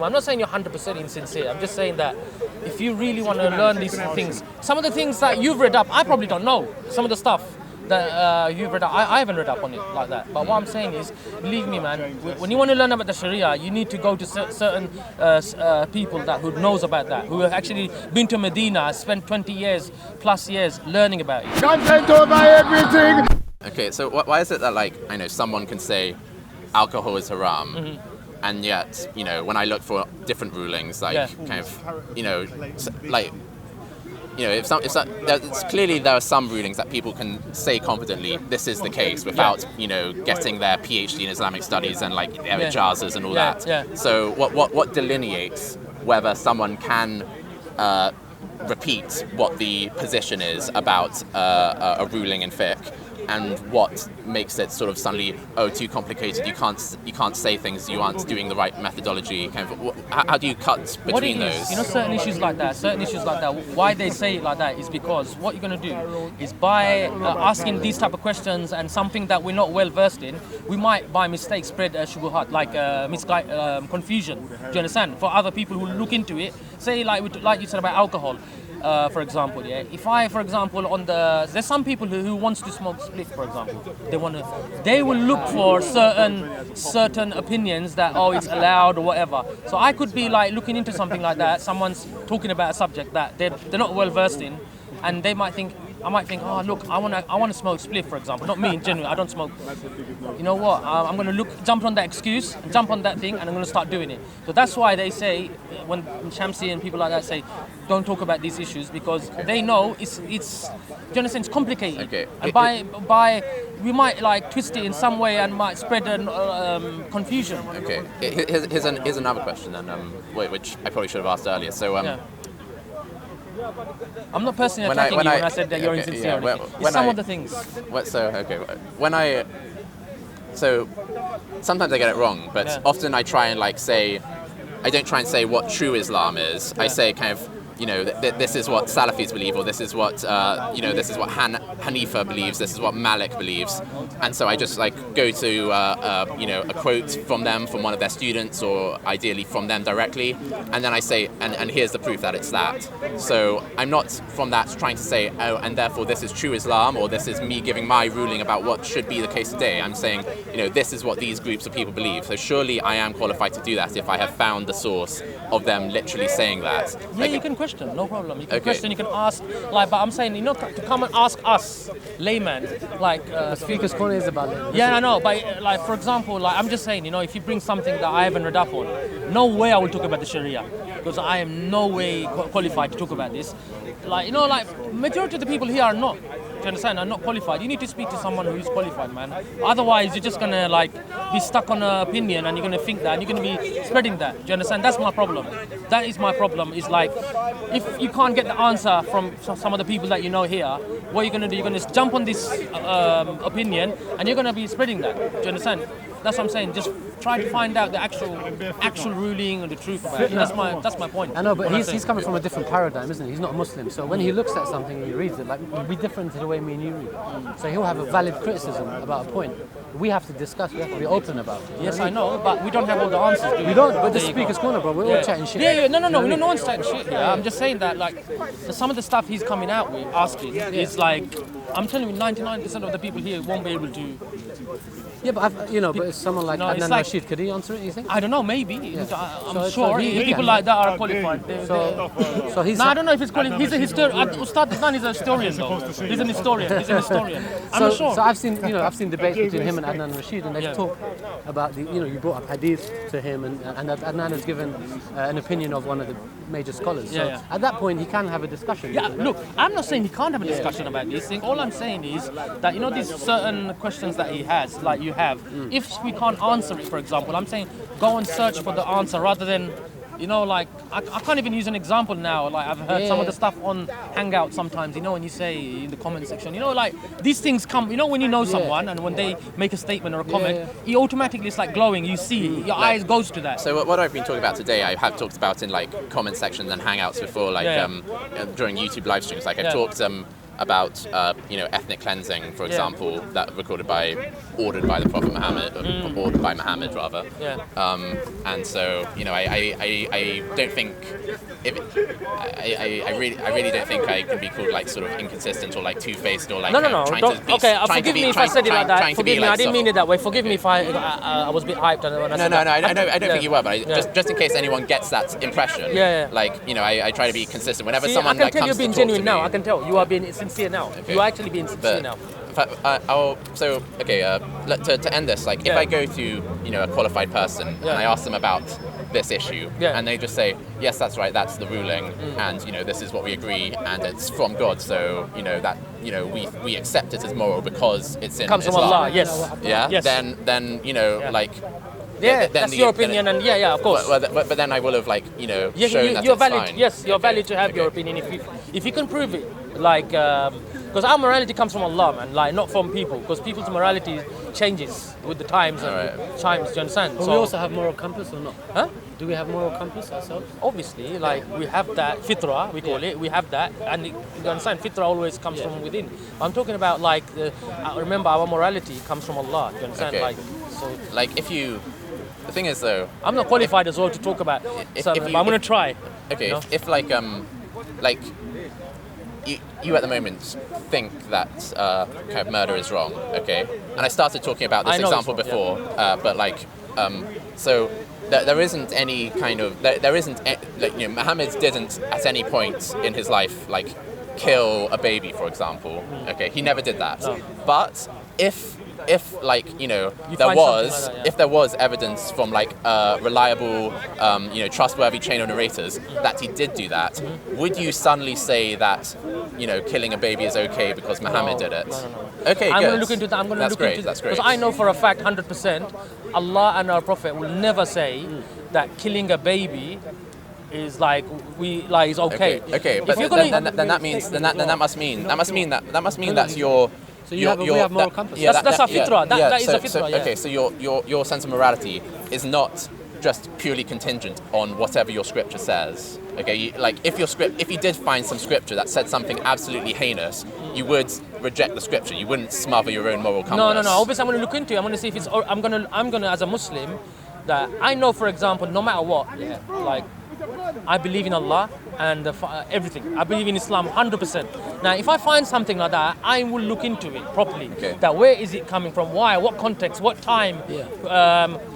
I'm not saying you're 100% insincere. I'm just saying that if you really want to learn these things, some of the things that you've read up, I probably don't know. Some of the stuff that you've read up, I haven't read up on it like that. But what I'm saying is, believe me, man, when you want to learn about the Sharia, you need to go to certain people who knows about that, who have actually been to Medina, spent 20 years plus years learning about it. Content over everything. Okay, so why is it that, like, I know someone can say alcohol is haram, and yet, you know, when I look for different rulings, like, kind of, you know, like, you know, it's clearly there are some rulings that people can say confidently this is the case without, you know, getting their PhD in Islamic studies and like their ijazas and all that. So what delineates whether someone can repeat what the position is about a ruling in fiqh, and what makes it sort of suddenly too complicated? You can't say things. You aren't doing the right methodology. Kind of, how do you cut between those? You know, certain issues like that. Why they say it like that is because what you're going to do is by asking these type of questions and something that we're not well versed in, we might by mistake spread shubuhat, like confusion. Do you understand? For other people who look into it, say like you said about alcohol. For example, if I, for example, there's some people who wants to smoke spliff, for example. They will look for certain opinions that, it's allowed or whatever. So I could be like looking into something like that. Someone's talking about a subject that they're not well versed in, and I might think, look, I want to smoke spliff, for example. Not me, in general, I don't smoke. You know what? I'm going to jump on that excuse, jump on that thing, and I'm going to start doing it. So that's why they say, when Shamsi and people like that say, don't talk about these issues, because they know it's do you understand? It's complicated. Okay. And by we might like twist it in some way and might spread confusion. Okay. Here's another question then, which I probably should have asked earlier. So I'm not personally attacking you when I said that you're insincere. It's some of the things. So sometimes I get it wrong, but often I try and like say, I don't try and say what true Islam is. I say kind of, you know, this is what Salafis believe, or this is what this is what Hanifa believes, this is what Malik believes, and so I just like go to a quote from them, from one of their students, or ideally from them directly, and then I say, and here's the proof that it's that. So I'm not from that trying to say, and therefore this is true Islam, or this is me giving my ruling about what should be the case today. I'm saying, you know, this is what these groups of people believe. So surely I am qualified to do that if I have found the source of them literally saying that. Yeah, you can question, no problem. You can question, you can ask, but I'm saying, to come and ask us, layman, Speaker's Corner is about it. Yeah, I know, but for example, I'm just saying, if you bring something that I haven't read up on, no way I will talk about the Sharia, because I am no way qualified to talk about this. Majority of the people here are not. Do you understand? Are not qualified. You need to speak to someone who is qualified, man. Otherwise, you're just gonna be stuck on an opinion, and you're gonna think that, and you're gonna be spreading that. Do you understand? That's my problem. That is my problem. Is like, if you can't get the answer from some of the people that you know here, what you're gonna do? You're gonna jump on this opinion, and you're gonna be spreading that. Do you understand? That's what I'm saying. Just try to find out the actual ruling and the truth about it. That's my point. I know, but he's coming from a different paradigm, isn't he? He's not a Muslim, so when he looks at something and he reads it, it'll be different to the way me and you read it. So he'll have a valid criticism about a point. We have to discuss. We have to be open about it. Yes, I know, but we don't have all the answers. Do we? We don't. But the Speaker's Corner, bro. We're all chatting shit. Yeah. No. No one's chatting shit here. I'm just saying that some of the stuff he's coming out with, asking, is like, I'm telling you, 99% of the people here won't be able to. Yeah, but but it's someone like Adnan Rashid, could he answer it, you think? I don't know, maybe. Yeah. I'm sure people like that are qualified. So he's... No, I don't know if he's qualified. He's a historian. Ustad Adnan is a historian, though. He's an historian. I'm not sure. So I've seen debates between him and Adnan Rashid, and they've talked about you brought up hadith to him, and Adnan has given an opinion of one of the major scholars. So at that point, he can have a discussion. Yeah, look, I'm not saying he can't have a discussion about these things. All I'm saying is that, these certain questions that he has, like you have, if we can't answer it, for example, I'm saying go and search for the answer rather than, I can't even use an example now. Like, I've heard some of the stuff on Hangout sometimes, when you say in the comment section, these things come, when you know someone and when they make a statement or a comment, it automatically is like glowing. You see, your eyes goes to that. So what I've been talking about today, I have talked about in comment sections and Hangouts before, during YouTube live streams. I've talked about ethnic cleansing, for example, that ordered by the Prophet Muhammad, or ordered by Muhammad rather. Yeah. And so I don't think I really don't think I can be called like sort of inconsistent or like two-faced or like No. trying Don't, to be, okay, trying forgive to be, me if trying, I said it like trying that. to Forgive be me, like I didn't mean it that way. Forgive me if I was a bit hyped. When I said that. I don't think you were, but just in case anyone gets that impression. Yeah. Like I try to be consistent whenever See, someone I can like tell comes you're being to talk genuine to me. now. I can tell you are being sincere now. Okay. You are actually being sincere now. To end this, like if I go to a qualified person and I ask them about this issue, and they just say, yes, that's right, that's the ruling, and this is what we agree, and it's from God, so that we accept it as moral because it's in Comes from Islam. Allah, yes. Yeah. Yes. Then like. Yeah, then that's your opinion, and yeah, of course. But then I will have shown that you're it's valid. fine. Yes, you're Okay. valid to have your opinion if you can prove it. Like, because our morality comes from Allah, man. Like, not from people. Because people's morality changes with the times and times. Do you understand? But we also have moral compass or not? Huh? Do we have moral compass ourselves? Obviously, like we have that fitra, we call it. We have that, and you understand, fitra always comes from within. I'm talking about like remember our morality comes from Allah. Do you understand? Okay. Like, so Like if you. The thing is, though, I'm not qualified as well to talk about something, but I'm gonna try. okay, You know? if like you at the moment think that kind of murder is wrong, okay, and I started talking about this I know example it's wrong, before, but like so there isn't any kind of there isn't Muhammad didn't at any point in his life like kill a baby, for example. Okay, he never did that. No. But if like there find was something like that, yeah. if there was evidence from like reliable trustworthy chain of narrators that he did do that, would you suddenly say that killing a baby is okay because Muhammad did it? No. Okay, I'm good. going to look into that. I'm going to That's look great. into That's great. because I know for a fact, 100%, Allah and our Prophet will never say that killing a baby is like is okay. Okay, If but you're then gonna- that means that must mean that's your. So we have moral compass. That's our fitrah. That is a fitrah, yeah. Okay, so your sense of morality is not just purely contingent on whatever your scripture says. Okay, if you did find some scripture that said something absolutely heinous, you would reject the scripture. You wouldn't smother your own moral compass. No. Obviously, I'm going to look into it. I'm going to see if it's. I'm going to as a Muslim, that I know, for example, no matter what, like I believe in Allah and everything. I believe in Islam 100%. Now, if I find something like that, I will look into it properly. Okay. That where is it coming from? Why? What context? What time?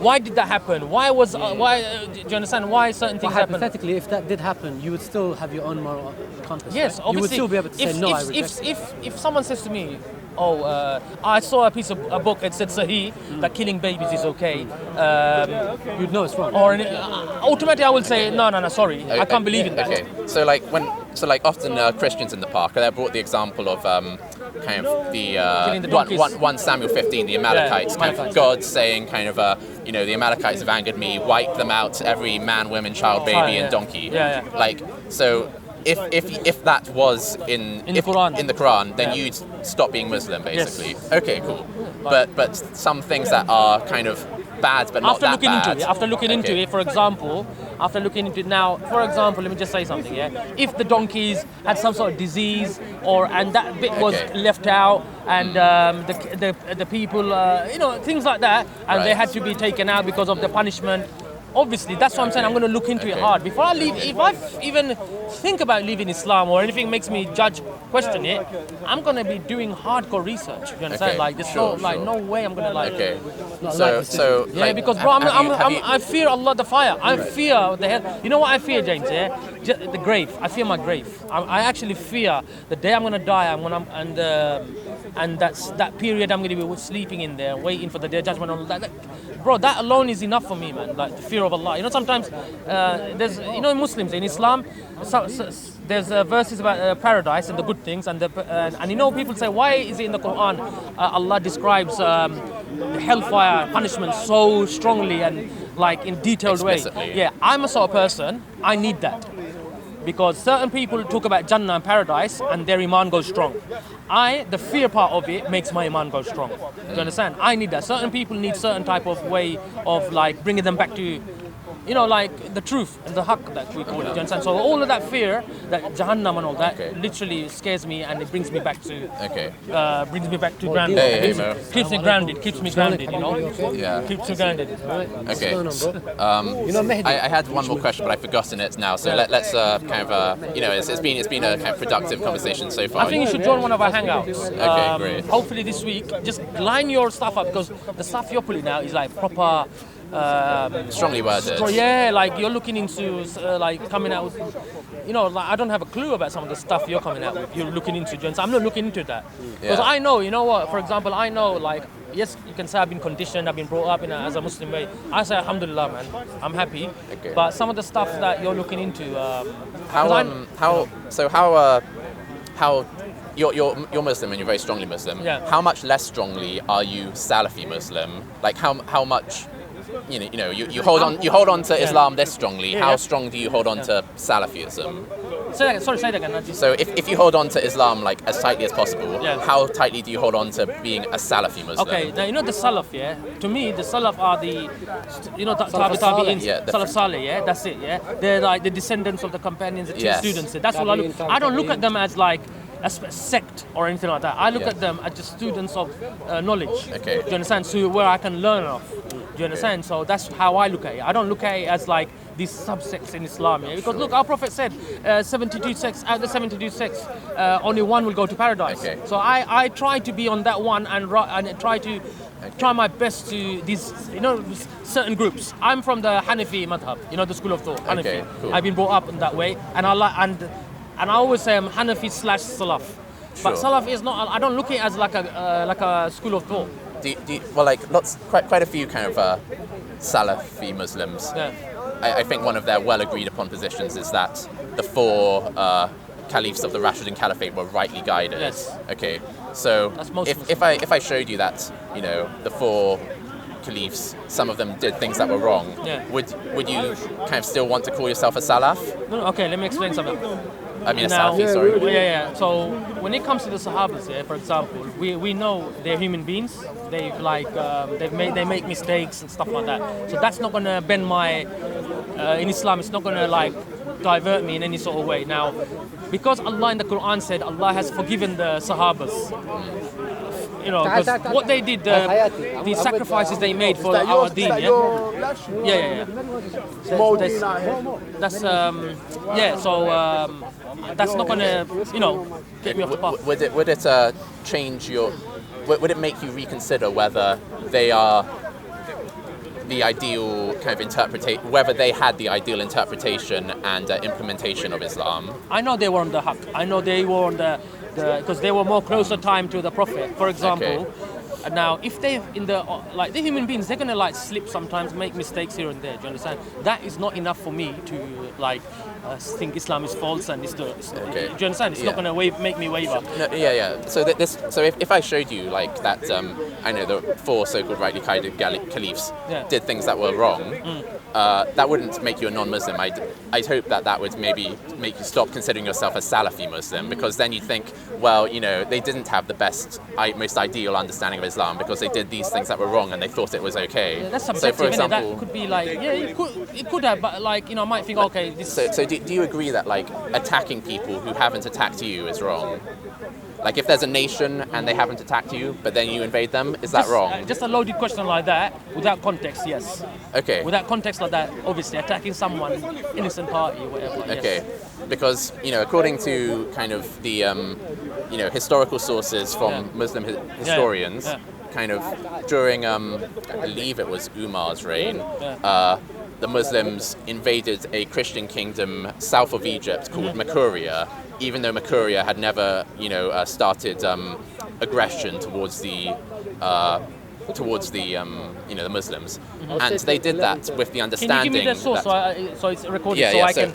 Why did that happen? Why was? Why? Do you understand why certain things happen? Hypothetically, if that did happen, you would still have your own moral compass. Yes, right? obviously. You would still be able to say no. I reject it. If someone says to me, I saw a piece of a book that said Sahih that killing babies is okay. You'd know it's wrong. Or automatically I will say no, sorry, I can't believe in that. Okay, so often Christians in the park, they brought the example of kind of Killing the the donkeys. 1 Samuel 15, the Amalekites, Yeah, kind of Amalekites. God saying kind of the Amalekites have angered me, wipe them out, every man, woman, child, baby, Yeah. and donkey. Yeah. Like so. If that was in the Quran. in the Quran, then Yeah. you'd stop being Muslim, basically. Yes. Okay, cool. But some things that are kind of bad, but not After that looking bad. into it, for example, for example, let me just say something. Yeah, if the donkeys had some sort of disease, and that bit was Okay. left out, and the people, things like that, and they Right. had to be taken out because of the punishment. Obviously, that's what I'm saying. I'm going to look into it Okay. hard before I leave. If I even think about leaving Islam or anything makes me question it, I'm going to be doing hardcore research. You understand? Okay, Like, there's sure. no way I'm going to Okay. Not So like this, Yeah, like, because bro, have you- I fear Allah the fire. I fear the hell. You know what I fear, James? Yeah, the grave. I fear my grave. I actually fear the day I'm gonna die. And that's that period I'm gonna be sleeping in there, waiting for the day of judgment. Bro, that alone is enough for me, man. Like the fear of Allah. You know, sometimes there's in Muslims in Islam, there's verses about paradise and the good things, and people say, why is it in the Quran Allah describes the hellfire punishment so strongly and like in detailed way? Explicitly. Yeah, I'm a sort of person. I need that. Because certain people talk about Jannah and paradise and their iman goes strong. The fear part of it makes my iman go strong. Do you understand? I need that. Certain people need certain type of way of like bringing them back to you know, like the truth and the haqq that we call it. Do you understand? So all of that fear, that Jahannam and all that, literally scares me, and it brings me back to grounded. Keeps me grounded. Keeps me grounded. You know. Yeah. Keeps me grounded. Okay. I had one more question, but I've forgotten it now. So let's kind of you know, it's been a kind of productive conversation so far. I think you should join one of our hangouts. Okay, great. Hopefully this week, just line your stuff up, because the stuff you're pulling out is like proper. Strongly worded. Yeah, like you're looking into like coming out with, you know, like I don't have a clue about some of the stuff you're coming out with. You're looking into, Jones. I'm not looking into that because I know, you know what? For example, I know, like, yes, you can say I've been conditioned, I've been brought up as a Muslim way. I say Alhamdulillah, man, I'm happy. Okay. But some of the stuff that you're looking into, you're Muslim and you're very strongly Muslim. Yeah. How much less strongly are you Salafi Muslim? Like how much, you know, you hold on to Islam this strongly. How strong do you hold on to Salafism? Say that again. So if you hold on to Islam like as tightly as possible, how tightly do you hold on to being a Salafi Muslim? Okay, now you know the Salaf, yeah? To me, the Salaf are the, you know, Tabi'in, Salaf Saleh, yeah? That's it, yeah? They're like the descendants of the companions, the true students. That's what I look. I don't look at them as like a sect or anything like that. I look at them as just students of knowledge. Okay. Do you understand? So where I can learn off. Do you understand? So that's how I look at it. I don't look at it as like these subsects in Islam. Yeah? Because look, our Prophet said 72 sects, out of the 72 sects, only one will go to paradise. Okay. So I try to be on that one and try my best to these, you know, certain groups. I'm from the Hanafi madhab, you know, the school of thought, Hanafi. Okay, cool. I've been brought up in that way, and I always say I'm Hanafi / Salaf. But Salaf is not. I don't look at it as like a school of thought. Well, like quite a few kind of Salafi Muslims. Yeah. I think one of their well agreed upon positions is that the four caliphs of the Rashidun Caliphate were rightly guided. Yes. Okay. So if I showed you that, you know, the four caliphs, some of them did things that were wrong, would you kind of still want to call yourself a Salaf? No, okay, let me explain something. I mean, a Salafi, sorry. Yeah. So when it comes to the Sahabas, yeah, for example, we know they're human beings. They make mistakes and stuff like that. So that's not gonna bend my in Islam. It's not gonna like divert me in any sort of way. Now, because Allah in the Quran said Allah has forgiven the Sahabas. You know, because what they did, the sacrifices they made for our deen, that's not gonna, you know, get me off the path. Would it change your? Would it make you reconsider whether they are the ideal kind of whether they had the ideal interpretation and implementation of Islam? I know they were on the haqq. I know they were on the because they were more closer time to the Prophet, for example. Okay. And now, if they're they're human beings, they're gonna like slip sometimes, make mistakes here and there. Do you understand? That is not enough for me to think Islam is false and do you understand? It's not gonna make me waver. No, So if I showed you like that, I know the four so-called rightly guided caliphs did things that were wrong. That wouldn't make you a non-Muslim. I'd hope that would maybe make you stop considering yourself a Salafi Muslim, because then you think, well, you know, they didn't have the best, most ideal understanding of Islam because they did these things that were wrong and they thought it was okay. Yeah, that's subjective, so for example, that could be like, it could have, but like, you know, I might think, okay, this. So do you agree that like attacking people who haven't attacked you is wrong? Like if there's a nation and they haven't attacked you, but then you invade them, is that wrong? Just a loaded question like that, without context, yes. Okay. Without context like that, obviously attacking someone, innocent party, whatever. Okay. Yes. Because, you know, according to kind of the, you know, historical sources from Muslim historians, kind of during, I believe it was Umar's reign, the Muslims invaded a Christian kingdom south of Egypt called Mockery, even though Mockery had never, you know, started aggression towards the you know, the Muslims, and they did that with the understanding. Can you give me the source so it's recorded I can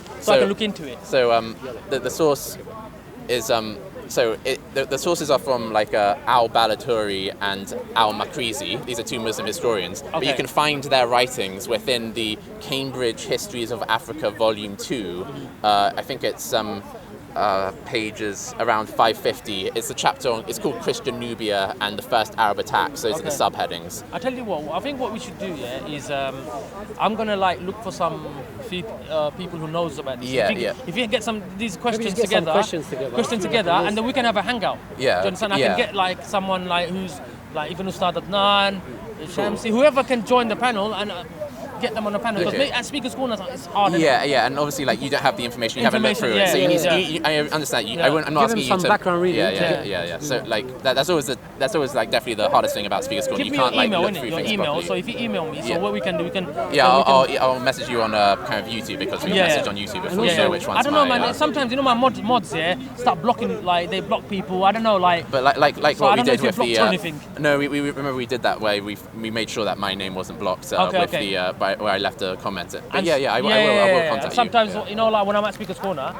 look into it? So the source is the sources are from like al-Balaturi and al-Makrizi. These are two Muslim historians, but you can find their writings within the Cambridge Histories of Africa Volume 2. I think it's pages around 550. It's a chapter on, it's called Christian Nubia and the First Arab Attack. So those are the subheadings. I tell you what, I think what we should do, is I'm gonna like look for some people who knows about this. If you get these questions together, and then we can have a hangout. Yeah. Do you understand? I can get like someone like who's like even Ustad Adnan, Shamsi, whoever can join the panel and get them on the panel, because at Speaker's Corner it's hard. And obviously like you don't have the information, you haven't looked through it, so you need. I understand. I'm not asking you to. Give him some background reading. So like that's always like definitely the hardest thing about Speaker's Corner. Give you me can't your like email, look through things email. properly. So if you email me, so what we can do, we can. I'll message you on kind of YouTube, because we can message on YouTube before you know which one's I don't know, man. Sometimes my mods start blocking, like they block people. I don't know, like. But like so what we did with the. No, we remember we did that way. We made sure that my name wasn't blocked with the where I left a comment. But I will contact you. Sometimes like when I'm at Speaker's Corner,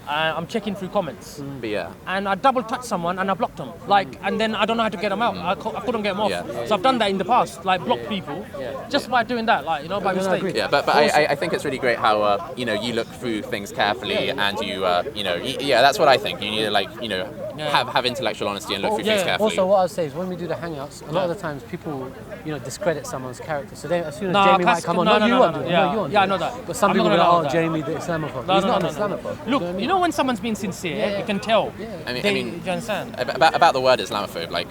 I'm checking through comments. But and I double touched someone and I blocked them. Like, and then I don't know how to get them out. I couldn't get them off. So I've done that in the past, like block people, just by doing that, like by mistake. Yeah, but I think it's really great how you look through things carefully and you that's what I think. You need to have intellectual honesty and look through things carefully. Also, what I would say is when we do the hangouts, a lot of the times people discredit someone's character. So as soon as Jamie might come on, you won't do it. Yeah, I know that. But some people will be like, Jamie the Islamophobe. He's not an Islamophobe. Look, when someone's being sincere, you can tell. I mean, do you understand? About the word Islamophobe, like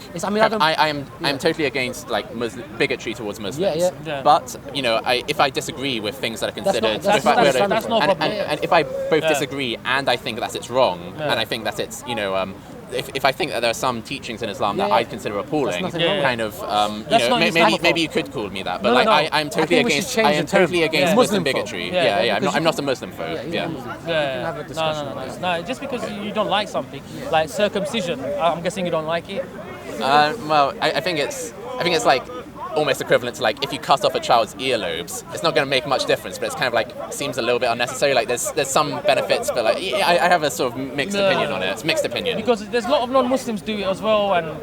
I am totally against like bigotry towards Muslims. But if I disagree with things that are considered, that's no problem. And if I both disagree and I think that it's wrong, and I think that it's if I think that there are some teachings in Islam that I'd consider appalling, maybe you could call me that, but I'm totally against. I am totally against Muslim bigotry. I'm not a Muslim phobe. No, just because you don't like something, like circumcision, I'm guessing you don't like it. Well, I think it's like almost equivalent to like if you cut off a child's earlobes, it's not going to make much difference, but it's kind of like seems a little bit unnecessary. Like there's some benefits, but like I have a sort of mixed opinion on it. It's mixed opinion because there's a lot of non-Muslims do it as well, and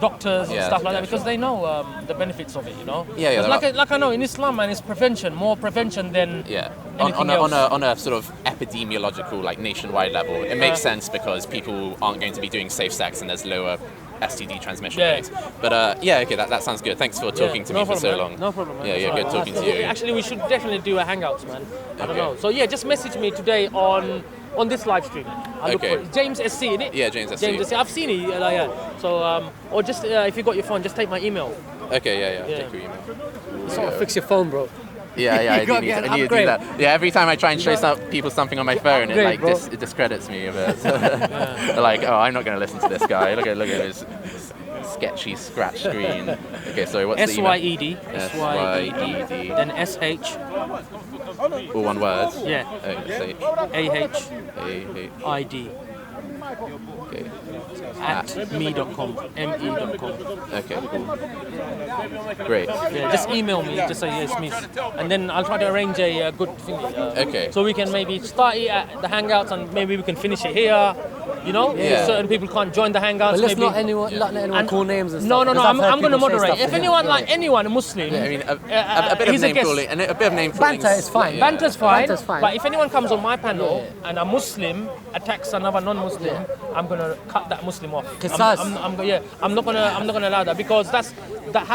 doctors and stuff like that, because they know the benefits of it. Like I know in Islam, man, it's prevention, more prevention than anything else. On a sort of epidemiological, like nationwide level, it makes sense because people aren't going to be doing safe sex and there's lower STD transmission rates. But that sounds good. Thanks for talking to me for so long. No problem, man. Good talking to you. Actually, we should definitely do a hangouts, man. I don't know. So just message me today on this live stream. I'll look for it. James SC, innit? Yeah, James SC. I've seen it. So or just if you got your phone, just take my email. Okay, take your email. Sort of fix your phone, bro. I need to do that. Yeah, every time I try and show people something on my phone, it discredits me a bit. They're like, oh, I'm not going to listen to this guy. Look at his sketchy scratch screen. Okay, sorry, what's the email? SYED. Then SH. All one word? Yeah. AHID. Okay. At me.com. me.com. Okay, cool. Great. Yeah, just email me, just say yes, miss. And then I'll try to arrange a good thing. Okay. So we can maybe start it at the Hangouts and maybe we can finish it here. Certain people can't join the Hangouts. But let's not let anyone call names and stuff. No, I'm going to moderate. If anyone, anyone, a Muslim, a bit of name calling, and a bit of name calling. Banter is fine. Banter's fine. But if anyone comes on my panel and a Muslim attacks another non-Muslim, I'm going to cut that Muslim off. I'm not gonna allow that, because that's not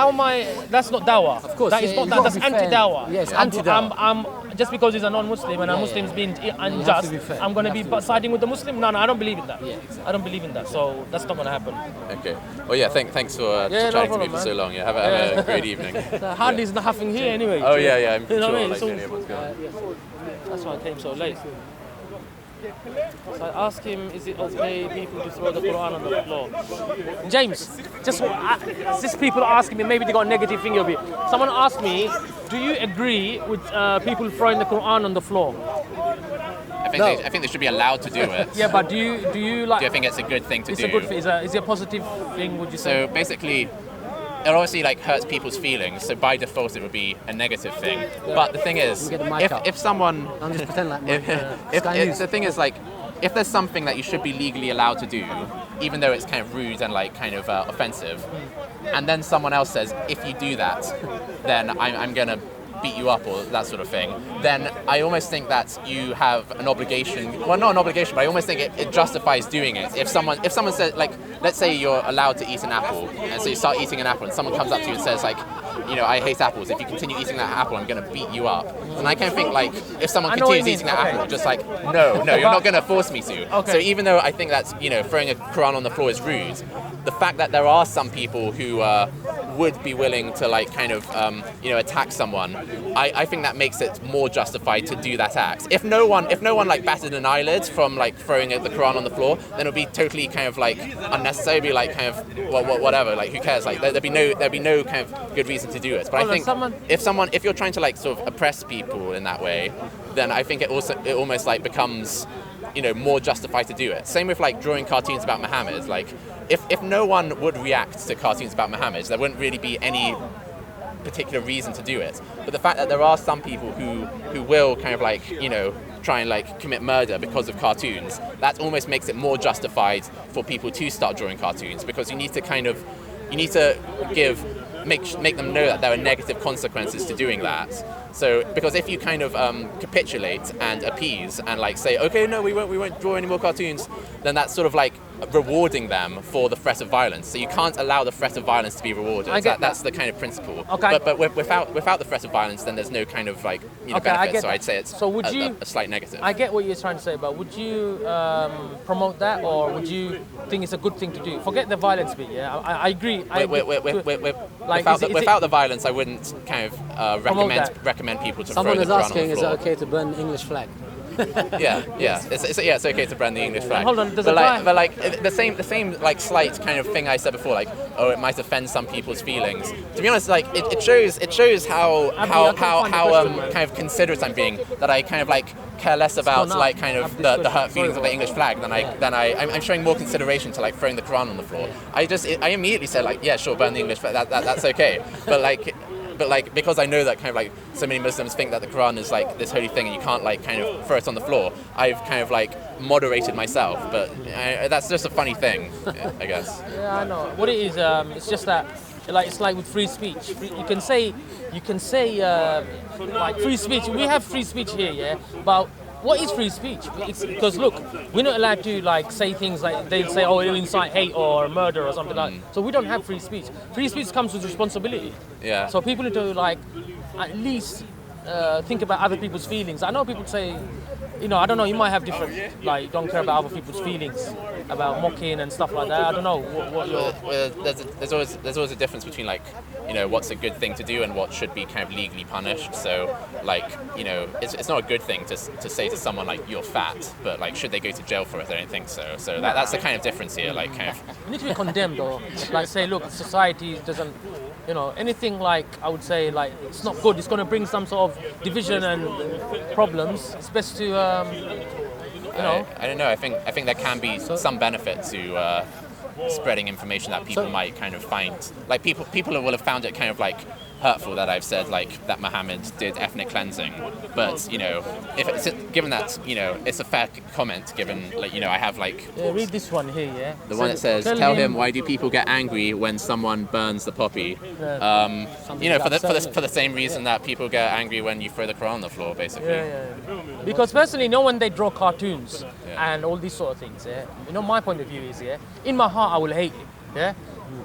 dawah. Of course, that's anti-dawah. Yes, anti-dawah. Just because he's a non-Muslim and a Muslim's being unjust, I'm gonna be siding with the Muslim. No, I don't believe in that. I don't believe in that. So that's not gonna happen. Okay. Well, thanks for chatting to me for so long. Have a great evening. Hardly is nothing here anyway. Oh yeah. I'm you know sure. what I mean? That's why I came so late. So I asked him, is it okay people to throw the Quran on the floor? James, just people are asking me, maybe they got a negative thing of it. Someone asked me, do you agree with people throwing the Quran on the floor? I think they should be allowed to do it. Yeah, but do you like? Do you think it's a good thing to do? It's a good thing. Is it a positive thing? Would you say? So basically, it obviously hurts people's feelings, so by default it would be a negative thing. Yeah. But the thing is, if someone, I'm just pretend like the thing is if there's something that you should be legally allowed to do, even though it's kind of rude and offensive, and then someone else says, if you do that, then I'm gonna beat you up or that sort of thing, then I almost think that you have an obligation. Well, not an obligation, but I almost think it justifies doing it. If someone says, like, let's say you're allowed to eat an apple, and so you start eating an apple, and someone comes up to you and says, like, you know, I hate apples. If you continue eating that apple, I'm going to beat you up. And I kind of think, like, if someone continues eating that apple, just like, no, you're not going to force me to. Okay. So even though I think that's, you know, throwing a Quran on the floor is rude, the fact that there are some people who would be willing to, like, kind of, you know, attack someone, I think that makes it more justified to do that act. If no one like batted an eyelid from, like, throwing the Quran on the floor, then it would be totally kind of, like, unnecessary, be like kind of whatever, like, who cares? Like, there'd be no kind of good reason to do it. But I think if you're trying to, like, sort of oppress people in that way, then I think it almost like becomes, you know, more justified to do it. Same with, like, drawing cartoons about Muhammad. Like, if no one would react to cartoons about Muhammad, there wouldn't really be any particular reason to do it. But the fact that there are some people who will kind of, like, you know, try and, like, commit murder because of cartoons, that almost makes it more justified for people to start drawing cartoons, because you need to make them know that there are negative consequences to doing that. So, because if you kind of capitulate and appease and, like, say, okay, no, we won't draw any more cartoons, then that's sort of like rewarding them for the threat of violence. So you can't allow the threat of violence to be rewarded. That's the kind of principle. Okay. But without the threat of violence, then there's no kind of, like, you know, benefit. So I'd say it's a slight negative. I get what you're trying to say, but would you promote that, or would you think it's a good thing to do? Forget the violence bit. Yeah, I agree. Without the violence, I wouldn't kind of recommend people to Someone throw is the Quran asking, on the is floor. it okay to burn the English flag? It's okay to burn the English flag. Hold on, but like the same like slight kind of thing I said before, like, oh, it might offend some people's feelings. To be honest, like, it shows how kind of considerate I'm being, that I kind of, like, care less about, like, kind of the hurt feelings of the English flag than I'm showing more consideration to, like, throwing the Quran on the floor. I immediately said, like, yeah, sure, burn the English flag. That's okay. But because I know that kind of, like, so many Muslims think that the Quran is, like, this holy thing and you can't, like, kind of throw it on the floor, I've kind of, like, moderated myself. But that's just a funny thing, I guess. Yeah, I know. What it is, it's just that, like, it's like with free speech. You can say, like, free speech. We have free speech here, yeah. But what is free speech? It's because, look, we're not allowed to, like, say things like they say, oh, it'll incite hate or murder or something like that. So we don't have free speech. Free speech comes with responsibility. Yeah. So people need to, like, at least think about other people's feelings. I know people say, you know, I don't know, you might have different, like, don't care about other people's feelings about mocking and stuff like that. I don't know what you're... There's always a difference between, like, you know, what's a good thing to do and what should be kind of legally punished. So, like, you know, it's not a good thing to say to someone, like, you're fat, but, like, should they go to jail for it? I don't think so. So that's the kind of difference here, like, kind of... You need to be condemned, or, like, say, look, society doesn't, you know, anything, like, I would say, like, it's not good. It's going to bring some sort of division and problems. It's best to, you know... I don't know. I think there can be some benefit to spreading information that people might kind of find, like, people will have found it kind of, like, hurtful that I've said, like, that Muhammad did ethnic cleansing, but, you know, if it's, given that, you know, it's a fair comment, given, like, you know, I have, like, read this one here, yeah. The one that says, tell him why do people get angry when someone burns the poppy? You know, for the same reason that people get angry when you throw the Quran on the floor, basically. Yeah. Because personally, you know, when they draw cartoons and all these sort of things, yeah, you know, my point of view is, yeah, in my heart I will hate it, yeah.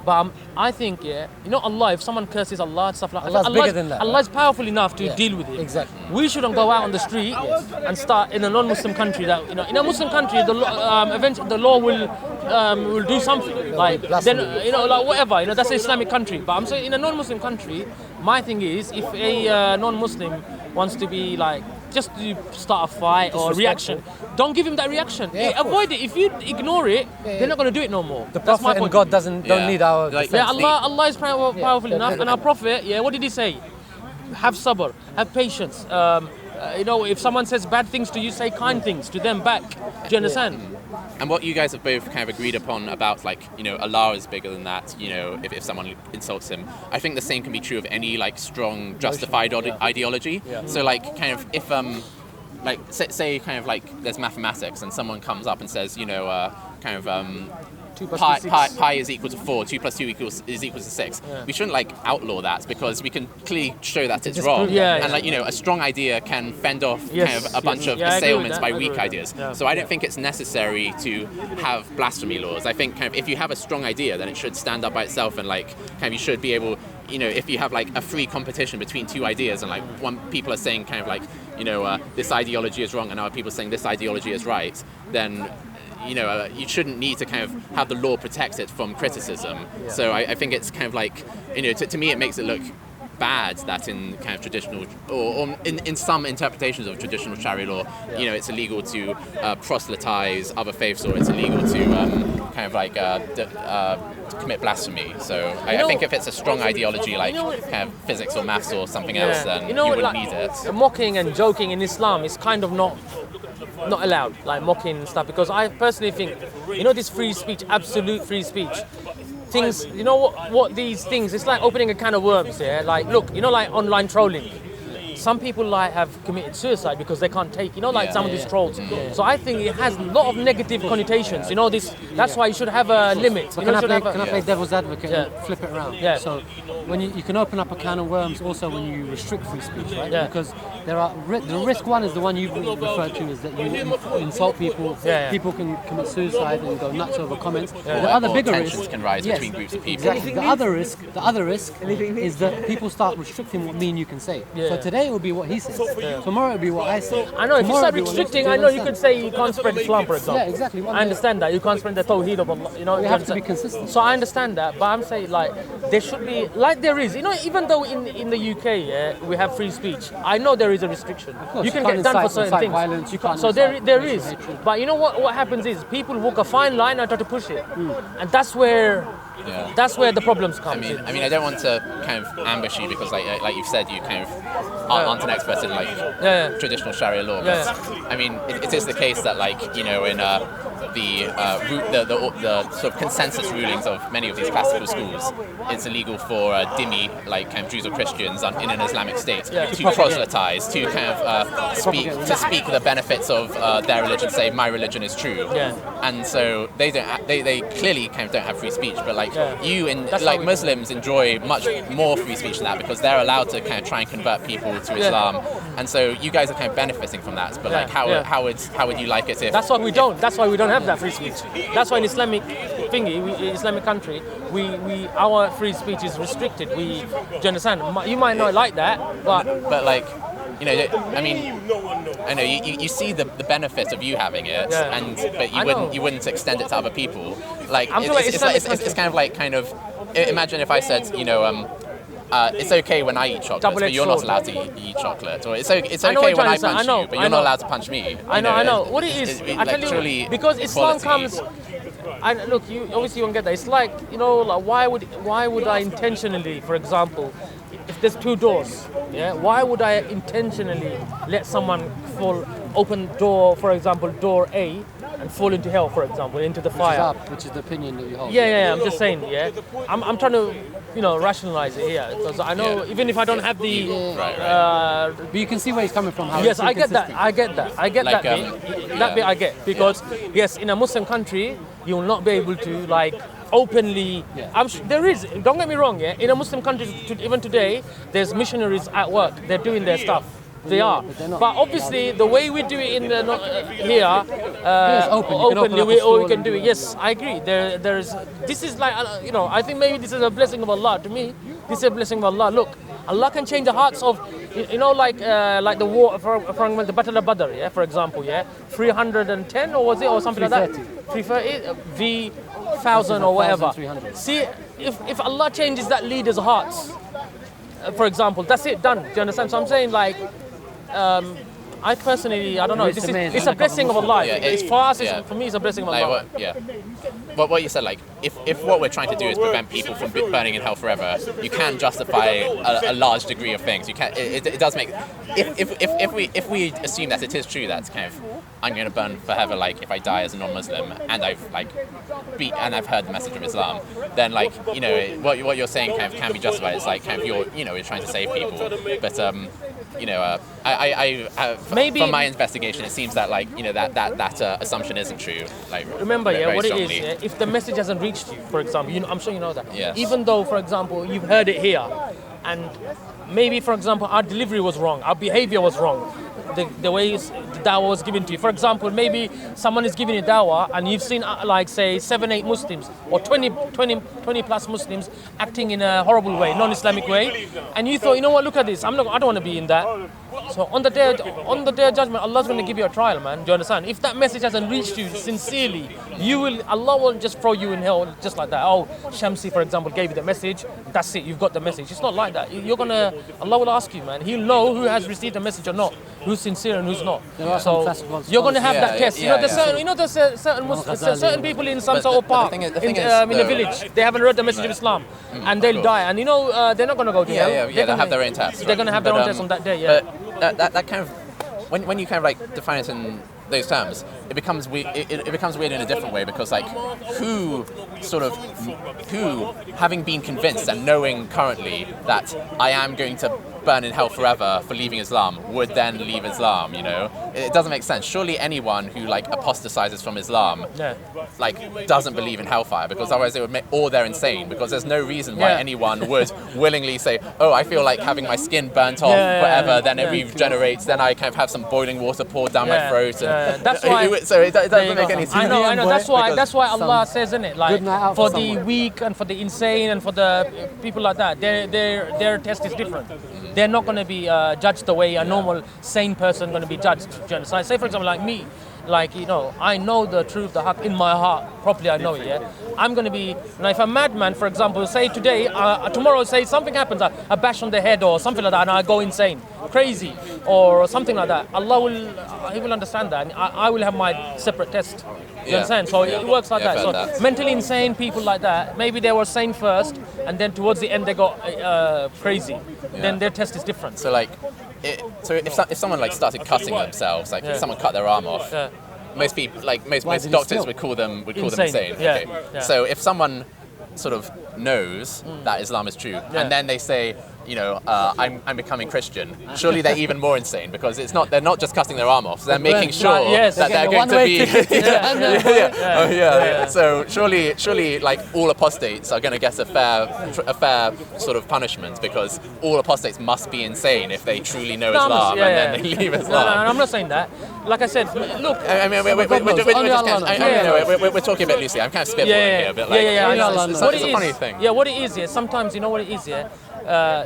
But I think, yeah, you know, Allah, if someone curses Allah and stuff like that, Allah's bigger than that. Allah is powerful enough to deal with it. Exactly. We shouldn't go out on the street and start in a non-Muslim country that, you know, in a Muslim country, eventually the law will do something. Like, then, you know, like, whatever, you know, that's an Islamic country. But I'm saying in a non-Muslim country, my thing is, if a non-Muslim wants to be, like, just to start a fight or a reaction, don't give him that reaction. Avoid it. If you ignore it, they're not going to do it no more. The Prophet and God don't need our defense. Yeah, Allah is powerful enough, and our Prophet, what did he say? Have sabr, have patience. You know, if someone says bad things to you, say kind things to them back. Do you understand? And what you guys have both kind of agreed upon about, like, you know, Allah is bigger than that, you know, if someone insults him, I think the same can be true of any, like, strong justified ideology. So, like, kind of, if like, say kind of, like, there's mathematics and someone comes up and says, you know, kind of 2 plus pi, 2 is 6. pi is equal to 4, 2 plus 2 is equal to 6. Yeah. We shouldn't like outlaw that because we can clearly show that it's wrong. And like, you know, a strong idea can fend off kind of a bunch of assailments by weak ideas. Yeah. So I don't think it's necessary to have blasphemy laws. I think kind of if you have a strong idea, then it should stand up by itself, and like kind of you should be able, you know, if you have like a free competition between two ideas and like one people are saying kind of like, you know, this ideology is wrong and other people are saying this ideology is right, then you know, you shouldn't need to kind of have the law protect it from criticism. Yeah. So I think it's kind of like, you know, to me it makes it look bad that in kind of traditional, or in some interpretations of traditional Sharia law, you know, it's illegal to proselytize other faiths, or it's illegal to kind of like to commit blasphemy. So I think if it's a strong ideology like kind of physics or maths or something else, then you wouldn't like, need it. Mocking and joking in Islam is kind of not allowed, like mocking and stuff, because I personally think, you know, this free speech, absolute free speech, things, you know what these things, it's like opening a can of worms, yeah? Like, look, you know, like online trolling. Some people like have committed suicide because they can't take, you know, like some of these trolls. So I think it has a lot of negative connotations. You know, that's why you should have a limit. But can I play devil's advocate and flip it around? Yeah. So when you can open up a can of worms also when you restrict free speech, right? Yeah. Because there are the risk one is the one you've referred to, is that you insult people. People can commit suicide and go nuts over comments. The other bigger tensions risk can rise between groups of people. Exactly. The other risk is that people start restricting what me and you can say. So today it will be what he says. Tomorrow it will be what I say. I know, if you Tomorrow start it'll be what restricting, next- I know you could say you can't spread Islam, for example. Yeah, exactly. I understand that. You can't spread the Tawheed of Allah, you know. We have to be consistent. So I understand that, but I'm saying like there should be, like there is, you know, even though in the UK, we have free speech, I know there is a restriction. You can get done for certain things. Violence, so there is. But you know what happens is people walk a fine line and try to push it. And that's where the problems come in. I mean, I don't want to kind of ambush you because, like you've said, you kind of aren't an expert in like traditional Sharia law. But I mean, it is the case that, like, you know, in the sort of consensus rulings of many of these classical schools, it's illegal for dhimmi, like kind of Jews or Christians in an Islamic state, to proselytize, to kind of speak the benefits of their religion, say my religion is true. And so they clearly kind of don't have free speech, but like Muslims enjoy much more free speech than that because they're allowed to kind of try and convert people to Islam, and so you guys are kind of benefiting from that. But like, how would you like it if? That's why we don't have that free speech. That's why in Islamic Islamic country, our free speech is restricted. Do you understand? You might not like that, but like, you know, I mean, I know you see the benefit of you having it, but you wouldn't extend it to other people. Like, it's kind of like imagine if I said, you know, it's okay when I eat chocolate, but you're not allowed to eat chocolate. Or it's okay when I punch you, but you're not allowed to punch me. I know. What it is, I tell you, because Islam comes. Look, you obviously won't get that. It's like, you know, like why would I intentionally, for example, if there's two doors, why would I intentionally let someone open door, for example, door A, and fall into hell, for example, into the fire? Which is the opinion that you hold. Yeah. I'm just saying. I'm trying to, you know, rationalize it here because I know even if I don't have the. But you can see where he's coming from. Yes, I get that. That bit. That bit I get, because yes, in a Muslim country, you will not be able to like openly. There is. Don't get me wrong. In a Muslim country, even today, there's missionaries at work. They're doing their stuff. They are, but obviously the way we do it in here, openly, we can do it. Yes, I agree. There's. This is like, you know, I think maybe this is a blessing of Allah. To me, this is a blessing of Allah. Look, Allah can change the hearts of, you know, like the war from the Battle of Badr, for example, 310 or was it, or something like that? 330, V1000 or whatever. See, if Allah changes that leader's hearts, for example, that's it, done. Do you understand? So I'm saying, like, I personally, I don't know. It's a blessing of Allah. It's for us. For me, it's a blessing of Allah. But what you said, like, if what we're trying to do is prevent people from burning in hell forever, you can justify a large degree of things. You can. It does make. If we assume that it is true that kind of I'm going to burn forever, like if I die as a non-Muslim and I've I've heard the message of Islam, then like, you know, what you're saying kind of can be justified. It's like kind of you're trying to save people, but you know, Maybe- from my investigation, it seems that like you know that assumption isn't true. Like Remember, very what strongly. it is, if the message hasn't reached you, for example, I'm sure you know that. Yes. Even though, for example, you've heard it here, and maybe, for example, our delivery was wrong, our behavior was wrong, the way the dawah was given to you. For example, maybe someone is giving you dawah, and you've seen, like, say, 7-8 Muslims, or 20 plus Muslims acting in a horrible way, non-Islamic way, and you thought, you know what, look at this, I don't want to be in that. So on the day of judgment, Allah's going to give you a trial, man. Do you understand? If that message hasn't reached you sincerely, Allah won't just throw you in hell just like that. Oh, Shamsi, for example, gave you the message. That's it. You've got the message. It's not like that. Allah will ask you, man. He'll know who has received the message or not, who's sincere and who's not. So you're going to have that test. There's certain people in some sort of park in a village. They haven't read the message of Islam, and they'll die. And they're not going to go to hell. They'll have their own test. They're going to have their own test on that day. Yeah. But that kind of when you kind of like define it in those terms, it becomes weird. It becomes weird in a different way because like who, having been convinced and knowing currently that I am going to burn in hell forever for leaving Islam, would then leave Islam, you know? It doesn't make sense. Surely anyone who like apostatizes from Islam like doesn't believe in hellfire, because otherwise they would make, or they're insane, because there's no reason why anyone would willingly say, oh, I feel like having my skin burnt off forever, then it regenerates, then I kind of have some boiling water poured down my throat. And that's why. So it doesn't make any sense. I know. That's why Allah says, isn't it? Like for the weak and for the insane and for the people like that, their test is different. They're not going to be judged the way a normal sane person is going to be judged. Do you understand? Say, for example, like me, like, you know, I know the truth, the haqq in my heart, properly I know it, yeah? I'm going to be, if a madman, for example, say today, tomorrow, say something happens, a bash on the head or something like that, and I go insane, crazy, or something like that, He will understand that, and I will have my separate test. You understand? So it works like that. So mentally insane people like that, maybe they were sane first, and then towards the end they got crazy. Then their test is different. So like, if someone like started cutting themselves, like if someone cut their arm off, most people, like most doctors would call them insane. Yeah. Okay. Yeah. So if someone sort of knows that Islam is true, and then they say, you know, I'm becoming Christian, surely they're even more insane, because they're not just cutting their arm off, so they're making sure that they're going to be So surely like all apostates are going to get a fair sort of punishment, because all apostates must be insane if they truly know Islam and then they leave Islam. No, I'm not saying that. Like I said, look. I mean, we're talking a bit loosely. I'm kind of spitballing here, but like, it's a funny thing. Yeah, what it is, sometimes, you know what it is,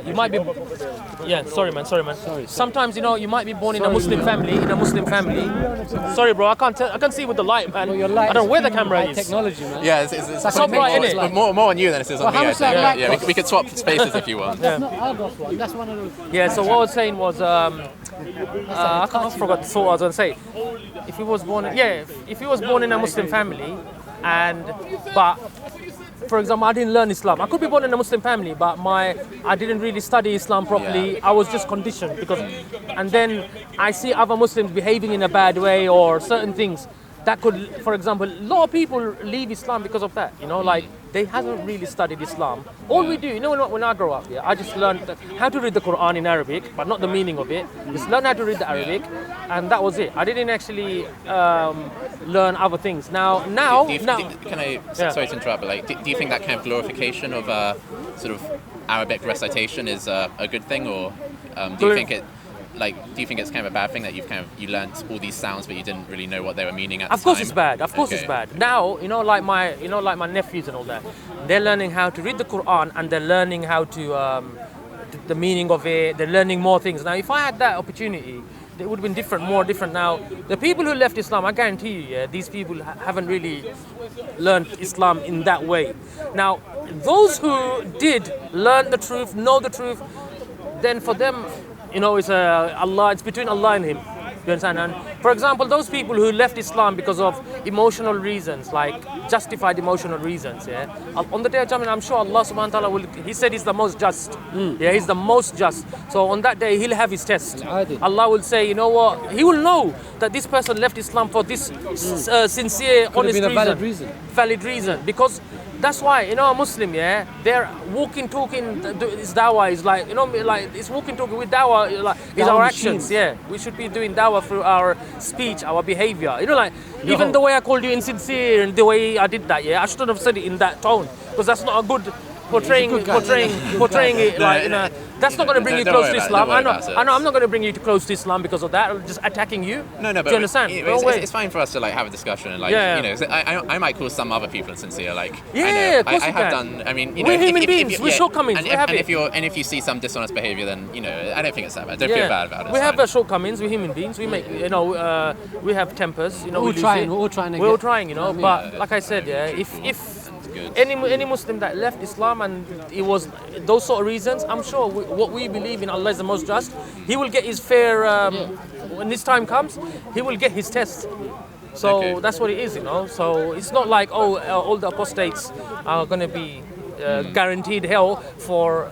you might be, sorry man. Sometimes, you know, you might be born in a Muslim family, Sorry, bro, I can't see with the light, man. Well, I don't know where the camera is. Technology, man. Yeah, it's so bright, isn't it? More on you than it is on me. I think. Yeah, we could swap spaces if you want. That's not Argos one. That's one of those. Yeah. So what I was saying was, I forgot what I was going to say. If he was born in a Muslim family, but for example, I didn't learn Islam. I could be born in a Muslim family, but I didn't really study Islam properly. Yeah. I was just conditioned and then I see other Muslims behaving in a bad way or certain things that could, for example, a lot of people leave Islam because of that. You know, like they haven't really studied Islam. All we do, you know, when I grow up, I just learned how to read the Quran in Arabic, but not the meaning of it. Just learn how to read the Arabic, and that was it. I didn't actually learn other things. Now. Can I? Sorry to interrupt, but like, do you think that kind of glorification of sort of Arabic recitation is a good thing, or do you think it? Like, do you think it's kind of a bad thing that you learnt all these sounds, but you didn't really know what they were meaning at the time? Of course it's bad. Of course it's bad. Now, like my nephews and all that, they're learning how to read the Quran, and they're learning how to the meaning of it. They're learning more things. Now, if I had that opportunity, it would have been more different. Now, the people who left Islam, I guarantee you, these people haven't really learned Islam in that way. Now, those who did learn the truth, know the truth, then for them, you know, it's Allah. It's between Allah and Him. You understand? And for example, those people who left Islam because of emotional reasons, like justified emotional reasons, on the day of Judgment, I'm sure Allah Subhanahu wa Taala will. He said He's the most just. He's the most just. So on that day, He'll have His test. Allah will say, you know what? He will know that this person left Islam for this sincere, honest reason. Valid reason. Because that's why, you know, a Muslim, yeah, they're walking, talking, this dawah is like, you know, like it's walking, talking with dawah, like, is our actions, yeah. We should be doing dawah through our speech, our behavior. You know, like, even the way I called you insincere and the way I did that, yeah, I shouldn't have said it in that tone, because that's not a good portraying it like, you know, that's not going to bring you close to Islam. I know, I'm not going to bring you close to Islam because of that. I'm just attacking you. No, but do you understand? It's fine for us to like have a discussion and like, you know, I might call some other people insincere. Like, yeah, of course I have done. I mean, you know, we're human beings. We're shortcomings. And if you see some dishonest behaviour, then you know, I don't think it's that bad. Don't feel bad about it. We have shortcomings. We're human beings. We make, you know, we have tempers. You know, we're all trying. You know, but like I said, yeah, if any Muslim that left Islam and it was those sort of reasons, I'm sure what we believe in, Allah is the most just. He will get his fair when this time comes. He will get his test. So that's what it is, you know. So it's not like all the apostates are going to be guaranteed hell for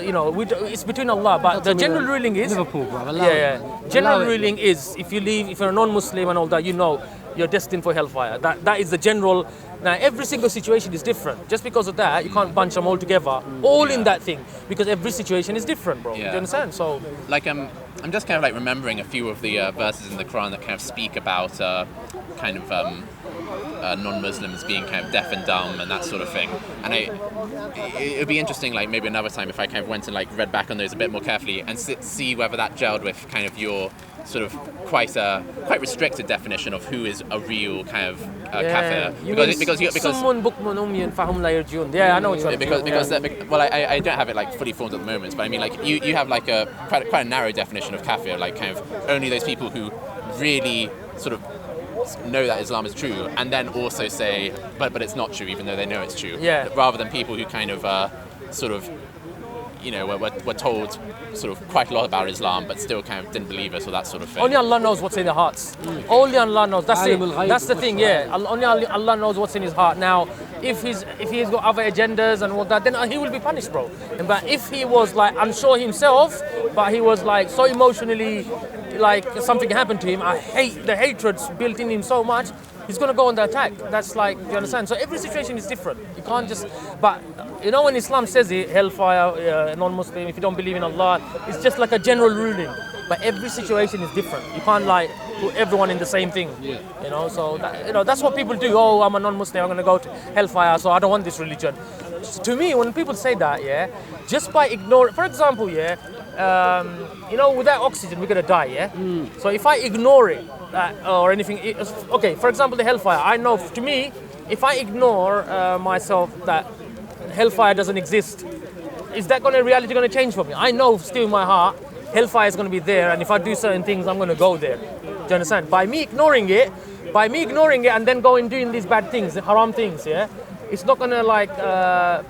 you know. It's between Allah. But the general ruling is Liverpool, bro. General ruling is if you're a non-Muslim and all that, you know, you're destined for hellfire. That is the general. Now, every single situation is different. Just because of that, you can't bunch them all together, in that thing, because every situation is different, bro. Do you understand? So, like, I'm just kind of like remembering a few of the verses in the Quran that kind of speak about kind of non-Muslims being kind of deaf and dumb and that sort of thing. And it would be interesting, like maybe another time, if I kind of went and like read back on those a bit more carefully and see whether that gelled with kind of your sort of quite restricted definition of who is a real kind of kafir. Because someone yeah, I know what you're because well, I don't have it like fully formed at the moment, but I mean like you have like a quite a narrow definition of kafir, like kind of only those people who really sort of know that Islam is true and then also say but it's not true even though they know it's true, rather than people who kind of sort of, you know, were told sort of quite a lot about Islam but still kind of didn't believe us or that sort of thing. Only Allah knows what's in their hearts. Only Allah knows. That's it. That's the thing, yeah. Only Allah knows what's in his heart. Now, if he's got other agendas and all that, then he will be punished, bro. But if he was like unsure himself, but he was like so emotionally, like something happened to him, the hatred's built in him so much, he's gonna go on the attack. That's like, you understand? So every situation is different. You can't just, but you know when Islam says it, hellfire, non-Muslim, if you don't believe in Allah, it's just like a general ruling. But every situation is different. You can't like put everyone in the same thing. You know, so that's what people do. Oh, I'm a non-Muslim, I'm gonna go to hellfire, so I don't want this religion. To me, when people say that, just by ignoring, for example, you know, without oxygen, we're gonna die, So if I ignore it or anything, okay, for example, the hellfire, I know, to me, if I ignore myself that hellfire doesn't exist, is that reality gonna change for me? I know still in my heart, hellfire is gonna be there, and if I do certain things, I'm gonna go there. Do you understand? By me ignoring it and then doing these bad things, haram things, it's not gonna like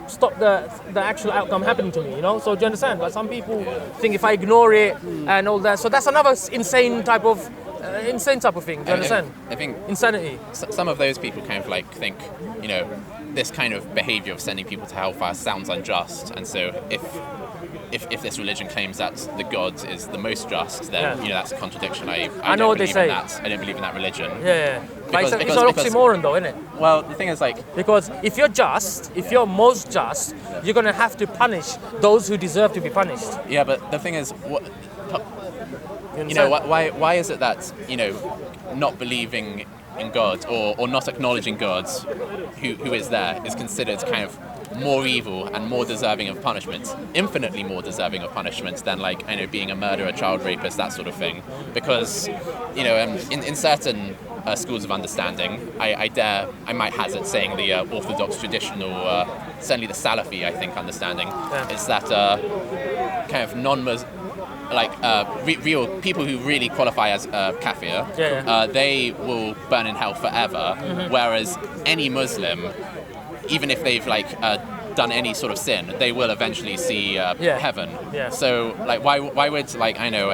stop the actual outcome happening to me, you know. So do you understand? But some people think if I ignore it and all that, so that's another insane type of thing. Do you understand? I think insanity. Some of those people kind of like think, you know, this kind of behaviour of sending people to hellfire sounds unjust, and so if this religion claims that the God is the most just, then you know that's a contradiction. I know what they say. I don't believe in that religion. But it's an oxymoron, though, isn't it? Well, the thing is, like, because if you're most just, you're gonna have to punish those who deserve to be punished. Yeah, but the thing is, why is it that, you know, not believing in God or not acknowledging God, who is there, is considered kind of more evil and more deserving of punishment, infinitely more deserving of punishment than, like, I know, being a murderer, child rapist, that sort of thing. Because, you know, in certain schools of understanding, I might hazard saying the orthodox traditional, certainly the Salafi, I think, understanding, is that kind of non-Muslim, like real people who really qualify as kafir, they will burn in hell forever, whereas any Muslim, even if they've like done any sort of sin, they will eventually see heaven. So like why would, like, I know,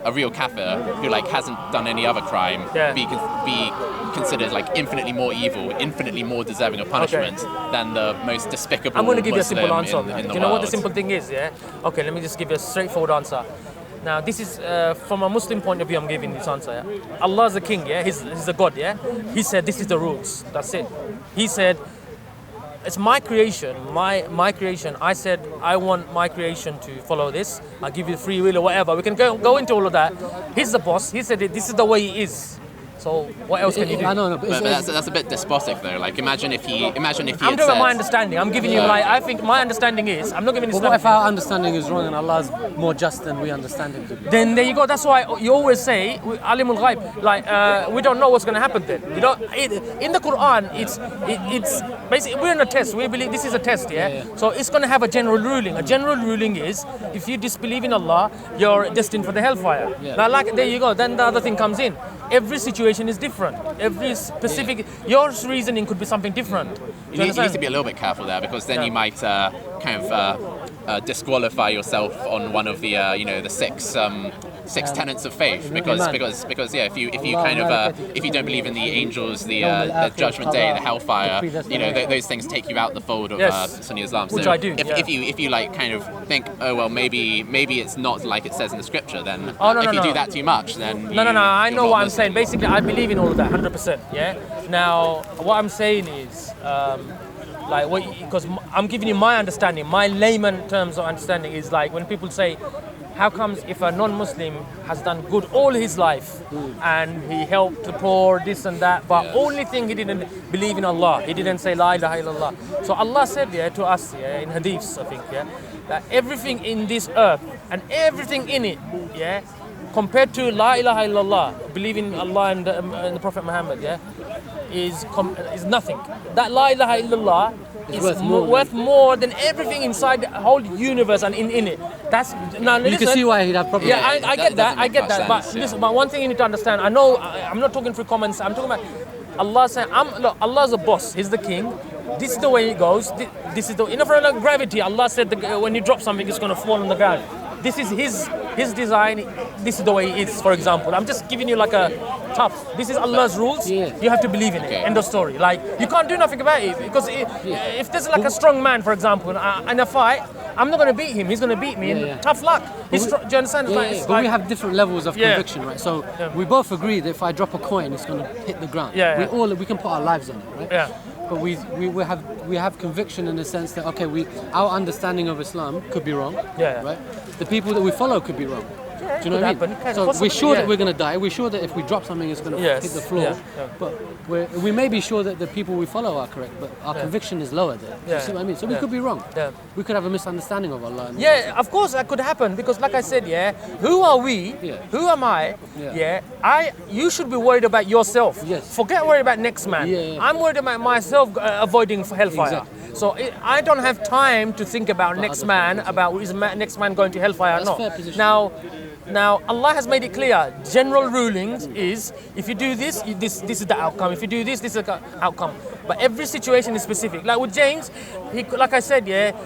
a real kafir who like hasn't done any other crime be considered like infinitely more evil, infinitely more deserving of punishment than the most despicable I'm going to give Muslim you a simple answer. in the Do you world. know what the simple thing is? Okay, let me just give you a straightforward answer. Now, this is from a Muslim point of view. I'm giving this answer. Allah is the king. He's the God. He said this is the rules. That's it. He said it's my creation, my creation. I said I want my creation to follow this. I'll give you free will or whatever. We can go into all of that. He's the boss. He said this is the way he is. So what else can you do? I know, But that's a bit despotic though. Like imagine if he I'm had talking about said, my understanding. I'm giving you I think my understanding is I'm not giving But Islam. what if our understanding is wrong and Allah's more just than we understand him to be? Then there you go. That's why you always say alimul ghaib. Like we don't know what's going to happen then. You know, in the Quran, it's basically we're in a test. We believe this is a test, yeah. So it's going to have a general ruling. A general ruling is if you disbelieve in Allah, you're destined for the hellfire. Yeah. Now, like there you go. Then the other thing comes in. Every situation is different. Every specific your reasoning could be something different. you need to be a little bit careful there because then you might disqualify yourself on one of the the six tenets of faith because if you don't believe in the angels, the judgment day, the hellfire, those things take you out the fold of Sunni Islam. Which so I do. If you like kind of think, oh well, maybe it's not like it says in the scripture, then if you do that too much, then no. I know what I'm saying. Basically, I believe in all of that 100%. Yeah. Now, what I'm saying is. Because I'm giving you my understanding, my layman terms of understanding is like when people say, how comes if a non-Muslim has done good all his life and he helped the poor, this and that, but only thing he didn't believe in Allah, he didn't say La ilaha illallah. So Allah said to us in hadiths, I think, that everything in this earth and everything in it, compared to La ilaha illallah, believing in Allah and the Prophet Muhammad, is nothing. That La ilaha illallah is worth more than everything inside the whole universe and in it. That's now. You can see why he'd have problems. Yeah, I get that. I get that. But listen, but one thing you need to understand. I know I'm not talking through comments. I'm talking about Allah saying, look, Allah's the boss. He's the king. This is the way it goes. This is the for gravity. Allah said when you drop something, it's going to fall on the ground. This is his design. This is the way it is. For example, I'm just giving you like a tough. This is Allah's rules. Yeah. You have to believe in it. End of story. Like you can't do nothing about it because if there's like a strong man, for example, in a fight, I'm not going to beat him. He's going to beat me. And tough luck. Do you understand? But we have different levels of conviction, right? So we both agree that if I drop a coin, it's going to hit the ground. We can put our lives on it, right? Yeah. But we have conviction in the sense that our understanding of Islam could be wrong. Right. The people that we follow could be wrong. Yeah, do you know what I mean? So we're sure that we're going to die. We're sure that if we drop something, it's going to hit the floor. But we may be sure that the people we follow are correct, but our conviction is lower there. You see what I mean? So we could be wrong. We could have a misunderstanding of Allah. Of course that could happen because, like I said, who are we? Who am I? You should be worried about yourself. Forget worry about next man. I'm worried about myself avoiding hellfire. Exactly. So I don't have time to think about next man, about is next man going to hellfire or not. Now Allah has made it clear. General rulings is if you do this, this is the outcome. If you do this, this is the outcome. But every situation is specific. Like with James, like I said,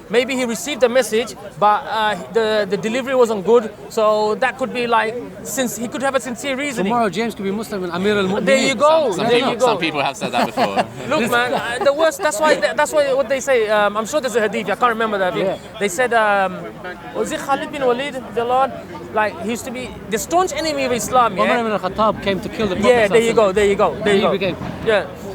maybe he received the message, but the delivery wasn't good. So that could be like, since he could have a sincere reasoning. Tomorrow James could be Muslim and Amir al-Mu'mineen. There you go. Some people have said that before. Look, man, the worst. That's why what they say. I'm sure there's a hadith. I can't remember that. They said, was it Khalid bin Walid, the Lord? Like he used to be the staunch enemy of Islam. Umar ibn al-Khattab came to kill the Prophet. There you go.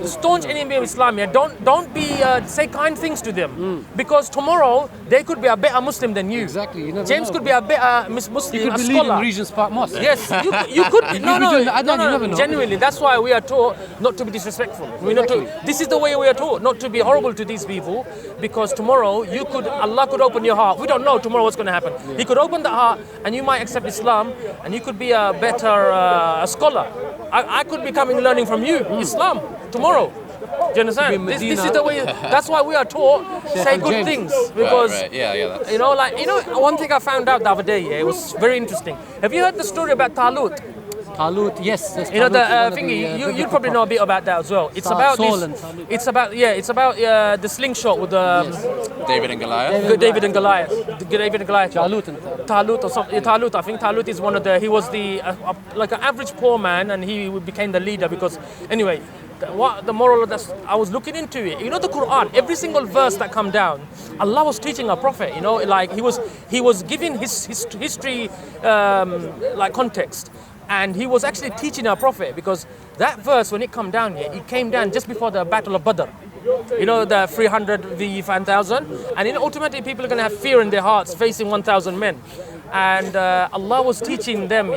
The staunch enemy of Islam. Don't be say kind things to them because tomorrow they could be a better Muslim than you. Exactly. You James could be a better Muslim. You could be leading Regent's Park Mosque. Yes, you could be. No. Genuinely, that's why we are taught not to be disrespectful. This is the way we are taught, not to be horrible to these people, because tomorrow Allah could open your heart. We don't know tomorrow what's going to happen. He could open the heart, and you might accept Islam, and you could be a better scholar. I could be coming learning from you Islam tomorrow. Do you understand? This is the way. That's why we are taught say good things because one thing I found out the other day. It was very interesting. Have you heard the story about Talut? Talut, yes. You know the thingy. You probably know a bit about that as well. It's about It's about the slingshot with David and Goliath. David and Goliath. Talut or something. Talut. I think Talut is one of the. He was the like an average poor man, and he became the leader because anyway. What the moral of that? I was looking into it. You know the Quran. Every single verse that come down, Allah was teaching our Prophet. Like he was giving his history like context, and he was actually teaching our Prophet because that verse when it come down here, it came down just before the Battle of Badr. You know, the 300 v 1,000. And then ultimately people are going to have fear in their hearts facing 1,000 men. And Allah was teaching them,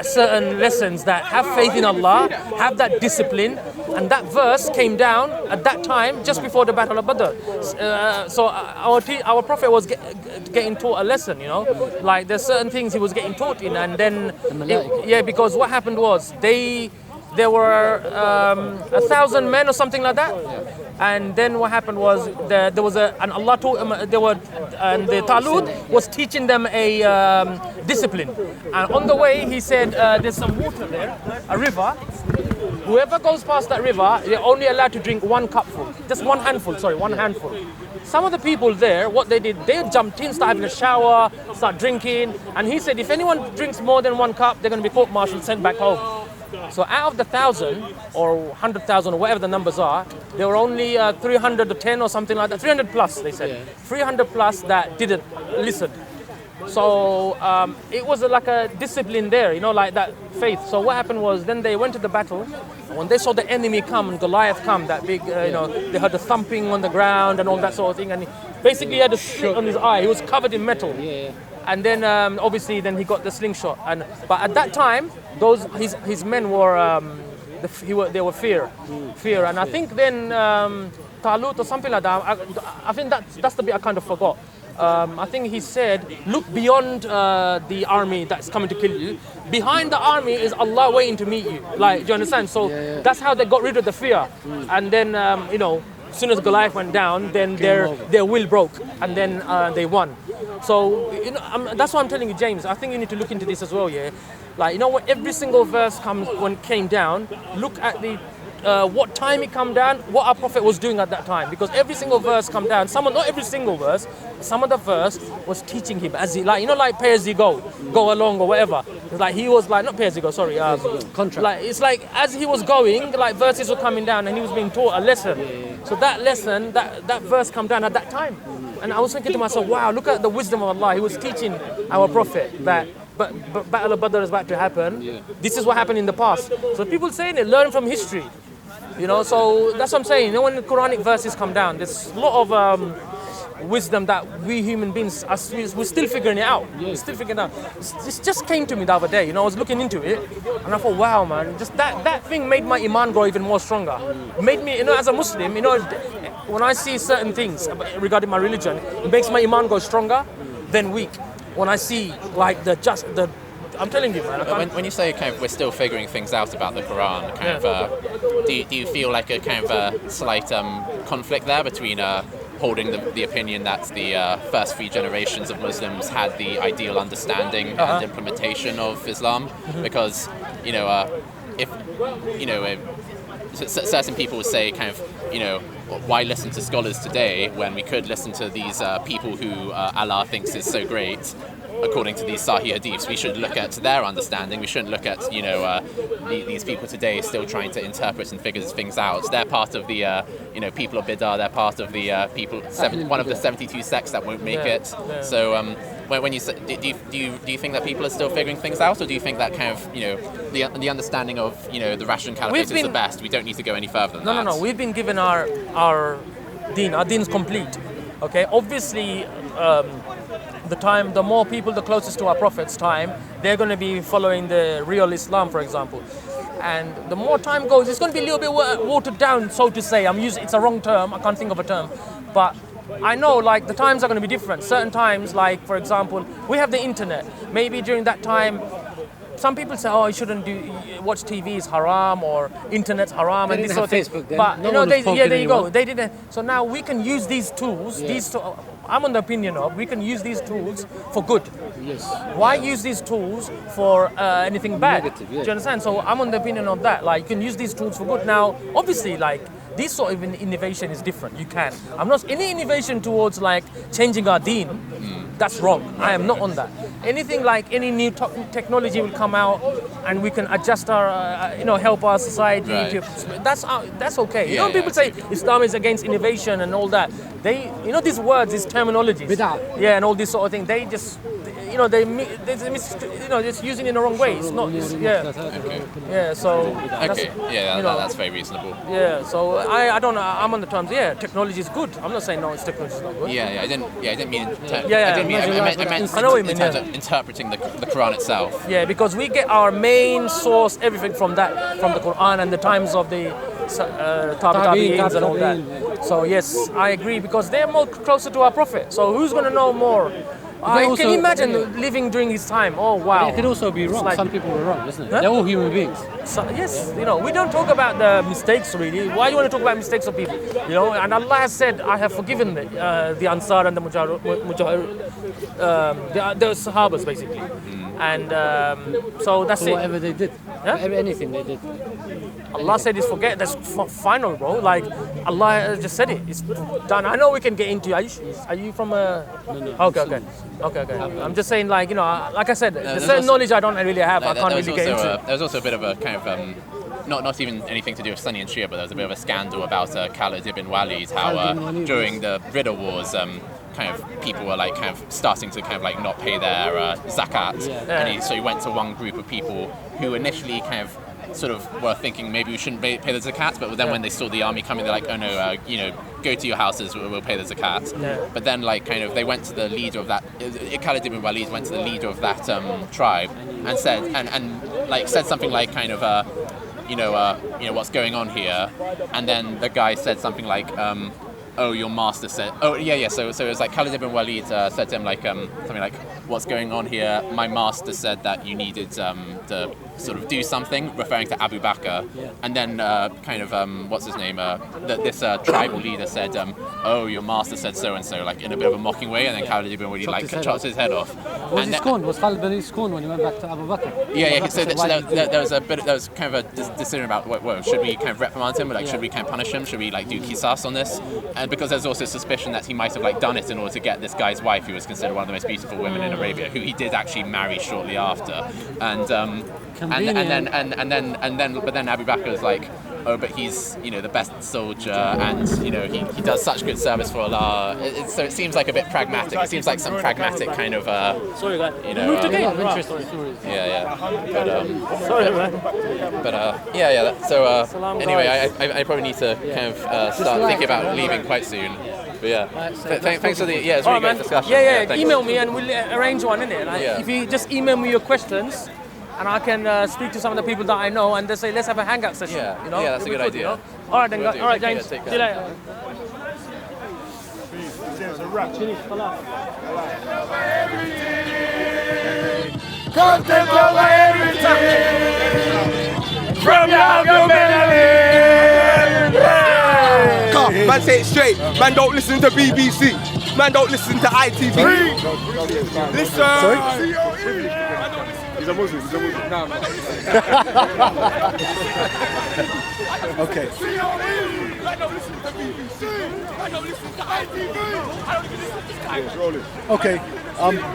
certain lessons that have faith in Allah, have that discipline. And that verse came down at that time, just before the Battle of Badr. So our Prophet was getting taught a lesson, you know. Like there's certain things he was getting taught in, and then, because what happened was there were 1,000 men or something like that. And then what happened was and Allah taught them, and the Talut was teaching them a discipline. And on the way, he said, there's some water there, a river. Whoever goes past that river, they're only allowed to drink one cupful, just one handful. Some of the people there, what they did, they jumped in, started having a shower, start drinking. And he said, if anyone drinks more than one cup, they're going to be court-martialed, sent back home. So out of the 1,000 or 100,000 or whatever the numbers are, there were only 310 or something like that, 300 plus, they said. 300 plus that didn't listen. So it was like a discipline there, you know, like that faith. So what happened was then they went to the battle. And when they saw the enemy come and Goliath come, that big, you know, they heard the thumping on the ground and all that sort of thing. And basically he had a slit on his eye. He was covered in metal. And then obviously then he got the slingshot. But at that time, his men were they were fear. And I think then Talut or something like that. I think that's the bit I kind of forgot. I think he said, look beyond the army that's coming to kill you. Behind the army is Allah waiting to meet you. Like, do you understand? So that's how they got rid of the fear. And then you know, as soon as Goliath went down, then their will broke, and then they won. So you know, that's what I'm telling you, James. I think you need to look into this as well. Like, you know, when every single verse came down, look at the what time it come down, what our Prophet was doing at that time. Because every single verse come down, not every single verse, some of the verse was teaching him as he, like, you know, like pay as you go along or whatever. It's like he was like, not pay as you go, sorry. Contract. Like, it's like as he was going, like verses were coming down and he was being taught a lesson. So that lesson, that verse come down at that time. And I was thinking to myself, wow, look at the wisdom of Allah. He was teaching our Prophet that but Battle of Badr is about to happen. This is what happened in the past. So people saying it, learn from history. You know, so that's what I'm saying. You know, when the Quranic verses come down, there's a lot of wisdom that we human beings, we're still figuring it out. We're still figuring it out. This just came to me the other day. You know, I was looking into it, and I thought, wow, man, just that thing made my iman grow even more stronger. Made me, you know, as a Muslim, you know, when I see certain things regarding my religion, it makes my iman go stronger than weak. When I see, like, I'm telling you, man. When you say kind of we're still figuring things out about the Quran, kind of, do you feel like a kind of a slight conflict there between holding the opinion that the first 3 generations of Muslims had the ideal understanding and implementation of Islam? Because, you know, if, you know, certain people would say kind of, you know, why listen to scholars today when we could listen to these people who Allah thinks is so great? According to these Sahih Hadiths, we should look at their understanding. We shouldn't look at, you know, these people today still trying to interpret and figure things out. They're part of the, you know, people of Bid'ah. They're part of the one of the 72 sects that won't make it. So when you say, do you think that people are still figuring things out, or do you think that kind of, you know, the understanding of, you know, the Rashidun Caliphate is the best? We don't need to go any further than that. No. We've been given our deen. Our deen's complete. Okay, obviously. The more people, the closest to our Prophet's time, they're going to be following the real Islam, for example. And the more time goes, it's going to be a little bit watered down, so to say. It's a wrong term. I can't think of a term. But I know, like, the times are going to be different. Certain times, like, for example, we have the internet. Maybe during that time, some people say, oh, you shouldn't watch TV is haram, or internet's haram, and this sort of thing. Facebook then. But No there you go. They didn't. So now we can use these tools. I'm on the opinion of we can use these tools for good. Yes. Why use these tools for anything bad? Negative, Do you understand? So I'm on the opinion of that. Like, you can use these tools for good. Now, obviously, like, this sort of innovation is different. You can. I'm not any innovation towards, like, changing our deen. That's wrong. I am not on that. Anything like any new technology will come out, and we can adjust our, you know, help our society. Right. That's okay. You know, people say Islam is against innovation and all that. You know, these words, these terminologies. Bid'ah. Yeah, and all this sort of thing. They just, you know, it's using it in the wrong way. It's not, yeah. So that's very reasonable. Yeah, so I don't know. I'm on the terms. Yeah, technology is good. I'm not saying no, it's technology is not good. I didn't mean. I meant I know what you mean, in terms of interpreting the Quran itself. Yeah, because we get our main source, everything from the Quran and the times of the Tabi'ins and all that. So yes, I agree, because they're more closer to our Prophet. So who's going to know more? Can you imagine living during his time? Oh wow! It could also be wrong. Some people were wrong, isn't it? They're all human beings. So, yes, you know, we don't talk about the mistakes really. Why do you want to talk about mistakes of people? You know, and Allah has said, "I have forgiven the Ansar and the the Sahabas basically." And so that's it. Whatever they did, anything they did. Allah said it's forget. That's final, bro. Like Allah just said it. It's done. I know we can get into. Are you from a? No. Okay. I'm just saying, like, you know, like I said, the certain knowledge I don't really have. I can't really get into. There was also a bit of a kind of not even anything to do with Sunni and Shia, but there was a bit of a scandal about Khalid ibn Walid, how during the Ridda Wars. Kind of people were like kind of starting to kind of like not pay their zakat, and so he went to one group of people who initially kind of sort of were thinking maybe we shouldn't pay the zakat, but then when they saw the army coming, they're like, oh no, you know, go to your houses, we'll pay the zakat. But then like kind of they went to the leader of that, Khalid ibn Walid went to the leader of that tribe and said and like said something like kind of you know what's going on here, and then the guy said something like. Oh, your master said. Oh, yeah. So it was like Khalid ibn Walid said to him like something like, "What's going on here? My master said that you needed to sort of do something," referring to Abu Bakr. And then kind of what's his name? This tribal leader said, "Oh, your master said so and so," like in a bit of a mocking way. And then Khalid ibn Walid like chopped his head off. Was he scorned? Was Khalid ibn Walid scorned when he went back to Abu Bakr? Yeah. So there was kind of a decision about should we kind of reprimand him? Like should we kind of punish him? Should we like do qisas on this? And because there's also suspicion that he might have like done it in order to get this guy's wife, who was considered one of the most beautiful women in Arabia, who he did actually marry shortly after, but then Abu Bakr was like, oh, but he's, you know, the best soldier, and you know he does such good service for Allah. So it seems like a bit pragmatic. It seems like some pragmatic kind of sorry, man. You know, interesting stories. Yeah. But sorry, man. But yeah. So anyway, I probably need to kind of start thinking about leaving quite soon. But yeah, thanks for the it's really great discussion. Yeah. Email me and we'll arrange one, innit? Like, if you just email me your questions. And I can speak to some of the people that I know, and they say, let's have a hangout session. Yeah, you know? that's a good idea. You know? All right, then. All right, James. See you later. Come take over everything from your melody. Come, man, say it straight. Man, don't listen to BBC. Man, don't listen to ITV. Listen. Sorry? He's a Muslim. No. Okay. Okay.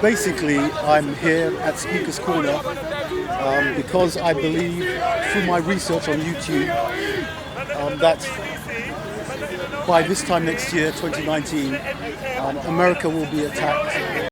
Basically, I'm here at Speaker's Corner because I believe, through my research on YouTube, that by this time next year, 2019, America will be attacked